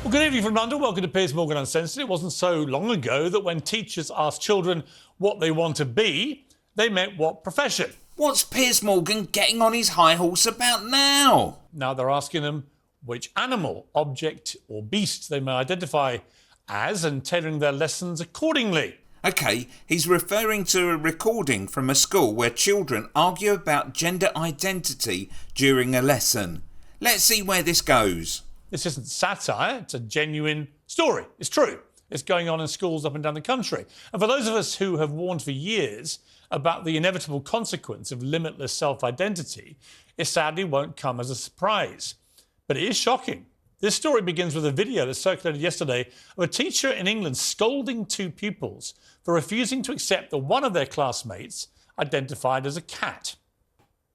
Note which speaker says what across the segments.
Speaker 1: Well, good evening from London. Welcome to Piers Morgan Uncensored. It wasn't so long ago that when teachers asked children what they want to be, they meant what profession.
Speaker 2: What's Piers Morgan getting on his high horse about now?
Speaker 1: Now they're asking them which animal, object or beast they may identify as and tailoring their lessons accordingly.
Speaker 2: OK, he's referring to a recording from a school where children argue about gender identity during a lesson. Let's see where this goes.
Speaker 1: This isn't satire, it's a genuine story. It's true. It's going on in schools up and down the country. And for those of us who have warned for years about the inevitable consequence of limitless self-identity, it sadly won't come as a surprise. But it is shocking. This story begins with a video that circulated yesterday of a teacher in England scolding two pupils for refusing to accept that one of their classmates identified as a cat.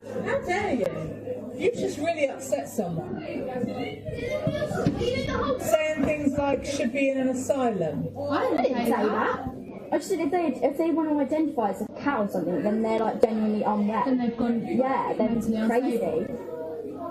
Speaker 3: How dare you? You've just really upset someone. Saying things like, should be in an asylum.
Speaker 4: I didn't say that. I just said if they want to identify as a cat or something, then they're like genuinely unwell.
Speaker 5: Then they've gone.
Speaker 4: Yeah, they're crazy.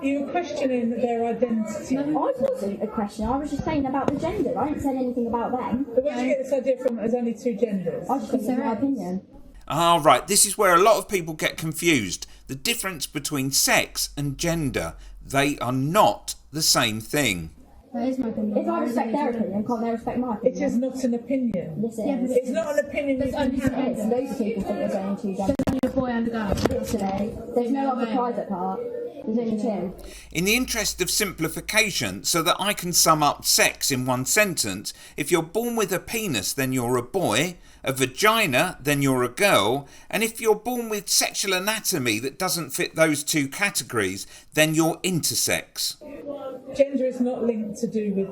Speaker 3: You were questioning their identity.
Speaker 4: I wasn't a question. I was just saying about the gender. I didn't say anything about them.
Speaker 3: But where did you get this idea from? There's only two genders.
Speaker 4: I just think it's my opinion.
Speaker 2: Ah, right, this is where a lot of people get confused. The difference between sex and gender. They are not the same thing.
Speaker 5: That is my opinion.
Speaker 4: If I respect their opinion, can't they respect my opinion?
Speaker 3: It is not an opinion.
Speaker 4: Yes, it
Speaker 5: Yeah,
Speaker 4: is.
Speaker 5: but
Speaker 3: It's not an opinion you can have.
Speaker 4: Loads of people think there's only two genders.
Speaker 5: There's only a boy and a girl.
Speaker 4: Today, there's no other private part. There's only two.
Speaker 2: In the interest of simplification, so that I can sum up sex in one sentence, if you're born with a penis, then you're a boy, a vagina, then you're a girl, and if you're born with sexual anatomy that doesn't fit those two categories, then you're intersex.
Speaker 3: Gender is not linked to the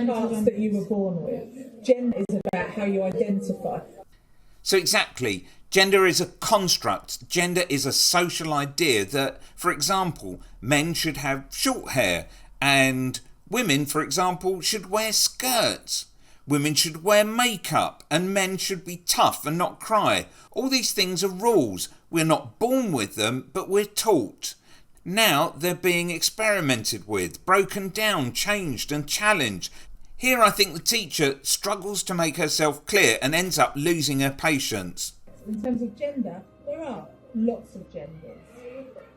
Speaker 3: parts that you were born with. Gender is about how you identify.
Speaker 2: So exactly, gender is a construct. Gender is a social idea that, for example, men should have short hair and women, for example, should wear skirts. Women should wear makeup and men should be tough and not cry. All these things are rules. We're not born with them, but we're taught. Now they're being experimented with, broken down, changed and challenged. Here I think the teacher struggles to make herself clear and ends up losing her patience.
Speaker 3: In terms of gender, there are lots of genders.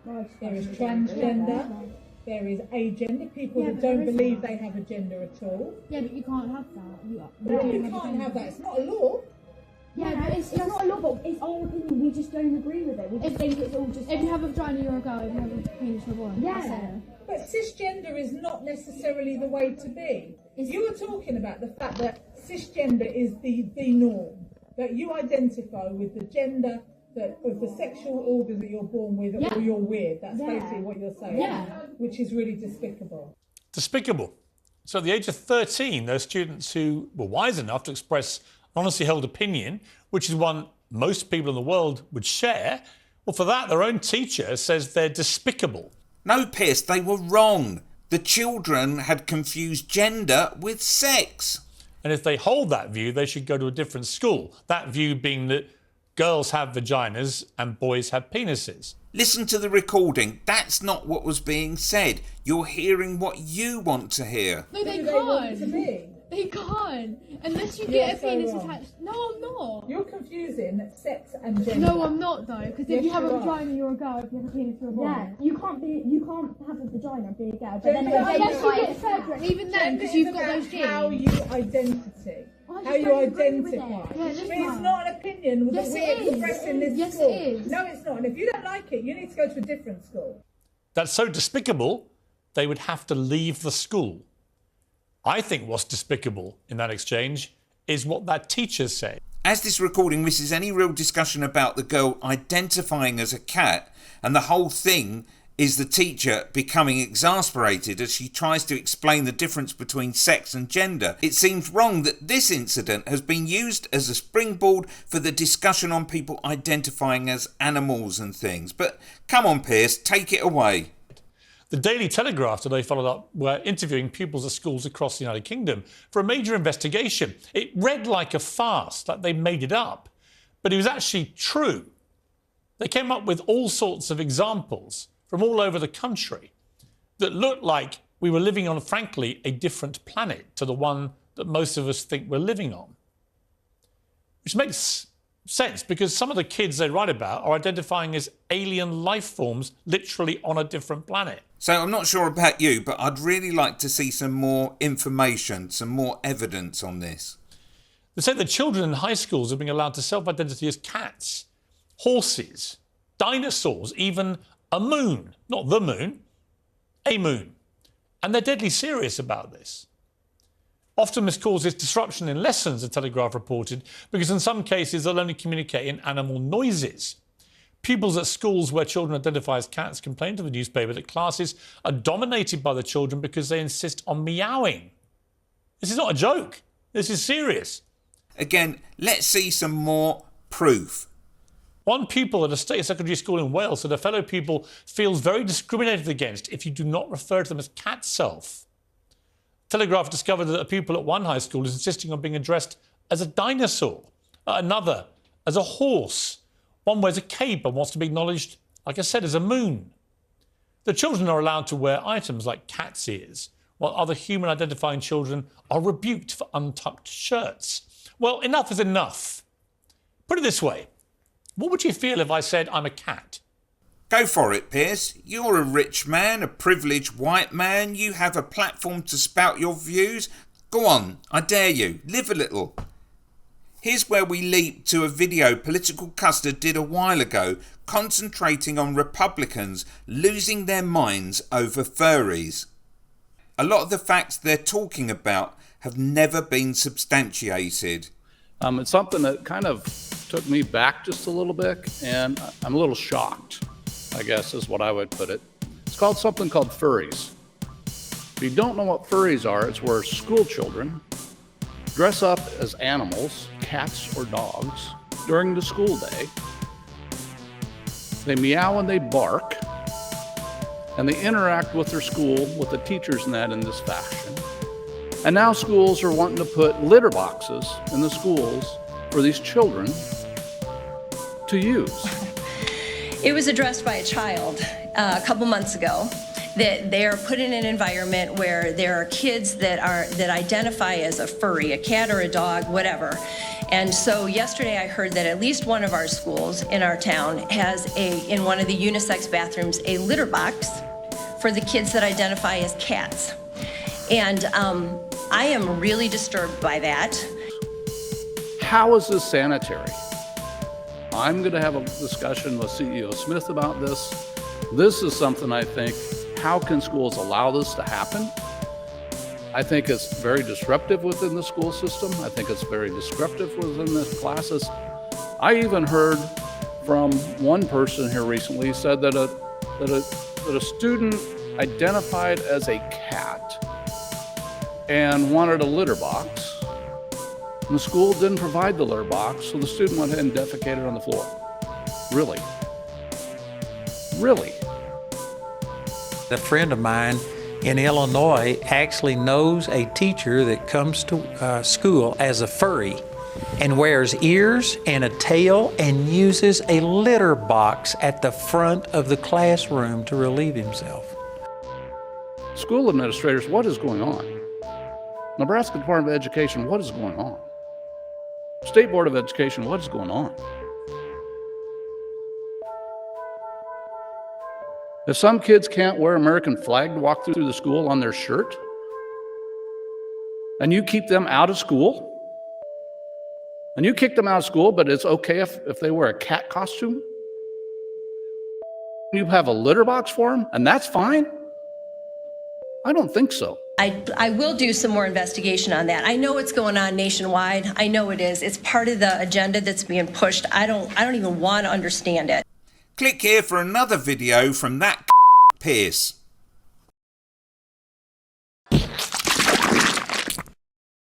Speaker 3: There is transgender, there is agender, people that don't believe they have a gender at all.
Speaker 5: Yeah, but you can't have that.
Speaker 3: You can't have that, it's not a law.
Speaker 4: Yeah, but it's not a law, but it's our opinion. We just don't agree with it. We just think it's all just.
Speaker 5: If you have a vagina, you're a girl. If you have a penis, you're a boy.
Speaker 4: Yeah.
Speaker 3: But cisgender is not necessarily the way to be. You were talking about the fact that cisgender is the norm, that you identify with the gender of the sexual organ that you're born with, or you're weird. That's basically what you're saying, which is really despicable.
Speaker 1: Despicable. So at the age of 13, those students who were wise enough to express an honestly held opinion, which is one most people in the world would share, well, for that, their own teacher says they're despicable.
Speaker 2: No, Piers, they were wrong. The children had confused gender with sex.
Speaker 1: And if they hold that view, they should go to a different school. That view being that girls have vaginas and boys have penises.
Speaker 2: Listen to the recording. That's not what was being said. You're hearing what you want to hear.
Speaker 5: No, they
Speaker 3: Who they want
Speaker 5: can't.
Speaker 3: to be.
Speaker 5: They can't. Unless you get a
Speaker 3: so
Speaker 5: penis
Speaker 3: wrong.
Speaker 5: attached. No, I'm not.
Speaker 3: You're confusing sex and gender.
Speaker 5: No, I'm not though. Because if
Speaker 3: Yes,
Speaker 5: you have a
Speaker 3: you are.
Speaker 5: vagina, you're a girl. If you have a penis, you're a boy.
Speaker 4: Yeah, you can't have a vagina and be a girl, but then
Speaker 3: Gender
Speaker 5: Unless you
Speaker 4: identify
Speaker 5: get
Speaker 4: as a cat.
Speaker 5: surgery, and even then,
Speaker 3: Gender
Speaker 5: because
Speaker 3: is
Speaker 5: you've got
Speaker 3: about
Speaker 5: those genes.
Speaker 3: how you identity.
Speaker 4: I
Speaker 3: How
Speaker 4: just
Speaker 3: you
Speaker 4: don't agree with
Speaker 3: identify.
Speaker 4: it.
Speaker 5: Yeah,
Speaker 3: Which
Speaker 5: that's
Speaker 3: means it's
Speaker 5: fine.
Speaker 3: not an opinion
Speaker 5: Yes,
Speaker 3: that
Speaker 5: it
Speaker 3: we
Speaker 5: is.
Speaker 3: express in this
Speaker 5: Yes,
Speaker 3: school.
Speaker 5: it is.
Speaker 3: No, it's not. And if you don't like it, you need to go to a different school.
Speaker 1: That's so despicable, they would have to leave the school. I think what's despicable in that exchange is what that teacher said.
Speaker 2: As this recording misses any real discussion about the girl identifying as a cat, and the whole thing is the teacher becoming exasperated as she tries to explain the difference between sex and gender, it seems wrong that this incident has been used as a springboard for the discussion on people identifying as animals and things. But come on, Piers, take it away.
Speaker 1: The Daily Telegraph today followed up, were interviewing pupils at schools across the United Kingdom for a major investigation. It read like a farce, like they made it up, but it was actually true. They came up with all sorts of examples from all over the country that looked like we were living on, frankly, a different planet to the one that most of us think we're living on. Which makes sense because some of the kids they write about are identifying as alien life forms literally on a different planet.
Speaker 2: So I'm not sure about you, but I'd really like to see some more information, some more evidence on this.
Speaker 1: They say that children in high schools are being allowed to self-identity as cats, horses, dinosaurs, even a moon. Not the moon, a moon. And they're deadly serious about this. Often this causes disruption in lessons, the Telegraph reported, because in some cases they'll only communicate in animal noises. Pupils at schools where children identify as cats complain to the newspaper that classes are dominated by the children because they insist on meowing. This is not a joke. This is serious.
Speaker 2: Again, let's see some more proof.
Speaker 1: One pupil at a state secondary school in Wales said a fellow pupil feels very discriminated against if you do not refer to them as cat self. Telegraph discovered that a pupil at one high school is insisting on being addressed as a dinosaur, at another as a horse. One wears a cape and wants to be acknowledged, like I said, as a moon. The children are allowed to wear items like cat's ears, while other human-identifying children are rebuked for untucked shirts. Well, enough is enough. Put it this way. What would you feel if I said I'm a cat?
Speaker 2: Go for it, Piers. You're a rich man, a privileged white man. You have a platform to spout your views. Go on, I dare you. Live a little. Here's where we leap to a video Political Custard did a while ago, concentrating on Republicans losing their minds over furries. A lot of the facts they're talking about have never been substantiated.
Speaker 6: It's something that kind of took me back just a little bit, and I'm a little shocked, I guess is what I would put it. It's called something called furries. If you don't know what furries are, it's where school children dress up as animals, cats or dogs, during the school day. They meow and they bark, and they interact with their school, with the teachers and that in this fashion. And now schools are wanting to put litter boxes in the schools for these children to use.
Speaker 7: It was addressed by a child a couple months ago that they are put in an environment where there are kids that identify as a furry, a cat or a dog, whatever. And so yesterday I heard that at least one of our schools in our town has in one of the unisex bathrooms, a litter box for the kids that identify as cats. And I am really disturbed by that.
Speaker 6: How is this sanitary? I'm going to have a discussion with CEO Smith about this. This is something I think, how can schools allow this to happen? I think it's very disruptive within the school system. I think it's very disruptive within the classes. I even heard from one person here recently who said that a student identified as a cat and wanted a litter box. And the school didn't provide the litter box, so the student went ahead and defecated on the floor. Really? Really?
Speaker 8: A friend of mine in Illinois actually knows a teacher that comes to school as a furry and wears ears and a tail and uses a litter box at the front of the classroom to relieve himself.
Speaker 6: School administrators, what is going on? Nebraska Department of Education, what is going on? State Board of Education, what is going on? If some kids can't wear American flag to walk through the school on their shirt, and you keep them out of school, and you kick them out of school, but it's okay if they wear a cat costume, you have a litter box for them, and that's fine? I don't think so.
Speaker 7: I will do some more investigation on that. I know what's going on nationwide. I know it is. It's part of the agenda that's being pushed. I don't even want to understand it.
Speaker 2: Click here for another video from that Piers.